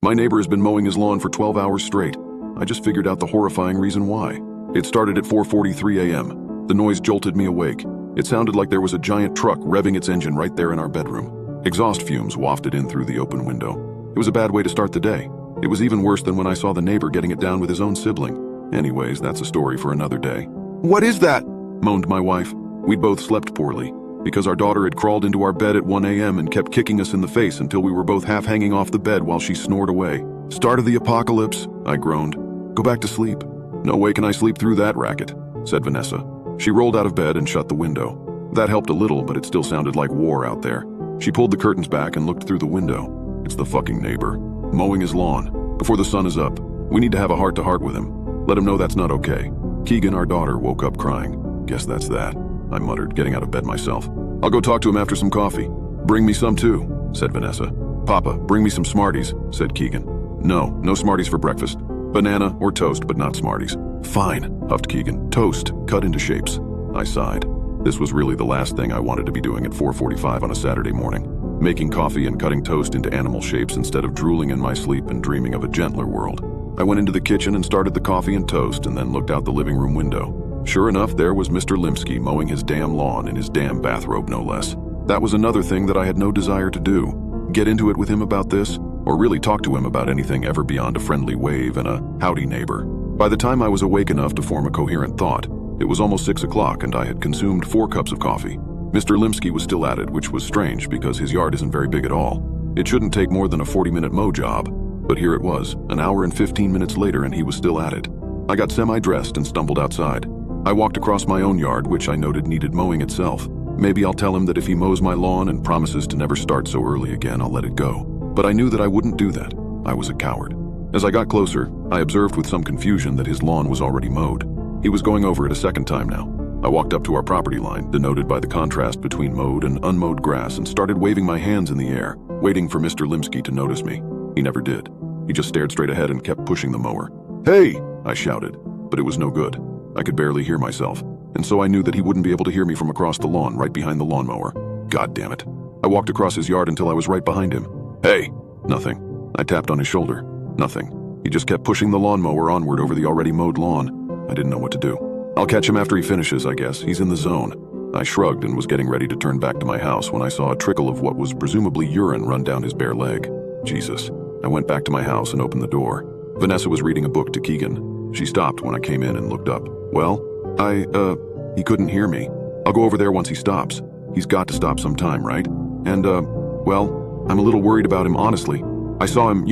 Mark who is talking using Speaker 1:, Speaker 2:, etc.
Speaker 1: My neighbor has been mowing his lawn for 12 hours straight. I just figured out the horrifying reason why. It started at 4:43 a.m. The noise jolted me awake. It sounded like there was a giant truck revving its engine right there in our bedroom. Exhaust fumes wafted in through the open window. It was a bad way to start the day. It was even worse than when I saw the neighbor getting it down with his own sibling. Anyways, that's a story for another day.
Speaker 2: What is that?
Speaker 1: Moaned my wife. We'd both slept poorly, because our daughter had crawled into our bed at 1 a.m. and kept kicking us in the face until we were both half hanging off the bed while she snored away. Start of the apocalypse, I groaned. Go back to sleep. No way can I sleep through that racket, said Vanessa. She rolled out of bed and shut the window. That helped a little, but it still sounded like war out there. She pulled the curtains back and looked through the window. It's the fucking neighbor, mowing his lawn. Before the sun is up, we need to have a heart-to-heart with him. Let him know that's not okay. Keegan, our daughter, woke up crying. Guess that's that, I muttered, getting out of bed myself. I'll go talk to him after some coffee. Bring me some too, said Vanessa. Papa, bring me some Smarties, said Keegan. No Smarties for breakfast. Banana or toast, but not Smarties. Fine, huffed Keegan. Toast, cut into shapes. I sighed. This was really the last thing I wanted to be doing at 4:45 on a Saturday morning. Making coffee and cutting toast into animal shapes instead of drooling in my sleep and dreaming of a gentler world. I went into the kitchen and started the coffee and toast and then looked out the living room window. Sure enough, there was Mr. Limsky mowing his damn lawn in his damn bathrobe, no less. That was another thing that I had no desire to do. Get into it with him about this, or really talk to him about anything ever beyond a friendly wave and a howdy neighbor. By the time I was awake enough to form a coherent thought, it was almost 6 o'clock and I had consumed 4 cups of coffee. Mr. Limsky was still at it, which was strange because his yard isn't very big at all. It shouldn't take more than a 40-minute mow job, but here it was, an hour and 15 minutes later, and he was still at it. I got semi-dressed and stumbled outside. I walked across my own yard, which I noted needed mowing itself. Maybe I'll tell him that if he mows my lawn and promises to never start so early again, I'll let it go. But I knew that I wouldn't do that. I was a coward. As I got closer, I observed with some confusion that his lawn was already mowed. He was going over it a second time now. I walked up to our property line, denoted by the contrast between mowed and unmowed grass, and started waving my hands in the air, waiting for Mr. Limsky to notice me. He never did. He just stared straight ahead and kept pushing the mower. "Hey!" I shouted, but it was no good. I could barely hear myself, and so I knew that he wouldn't be able to hear me from across the lawn right behind the lawnmower. God damn it. I walked across his yard until I was right behind him. "Hey!" Nothing. I tapped on his shoulder. Nothing. He just kept pushing the lawnmower onward over the already mowed lawn. I didn't know what to do. I'll catch him after he finishes, I guess. He's in the zone. I shrugged and was getting ready to turn back to my house when I saw a trickle of what was presumably urine run down his bare leg. Jesus. I went back to my house and opened the door. Vanessa was reading a book to Keegan. She stopped when I came in and looked up. Well, he couldn't hear me. I'll go over there once he stops. He's got to stop sometime, right? And, well, I'm a little worried about him, honestly. I saw him,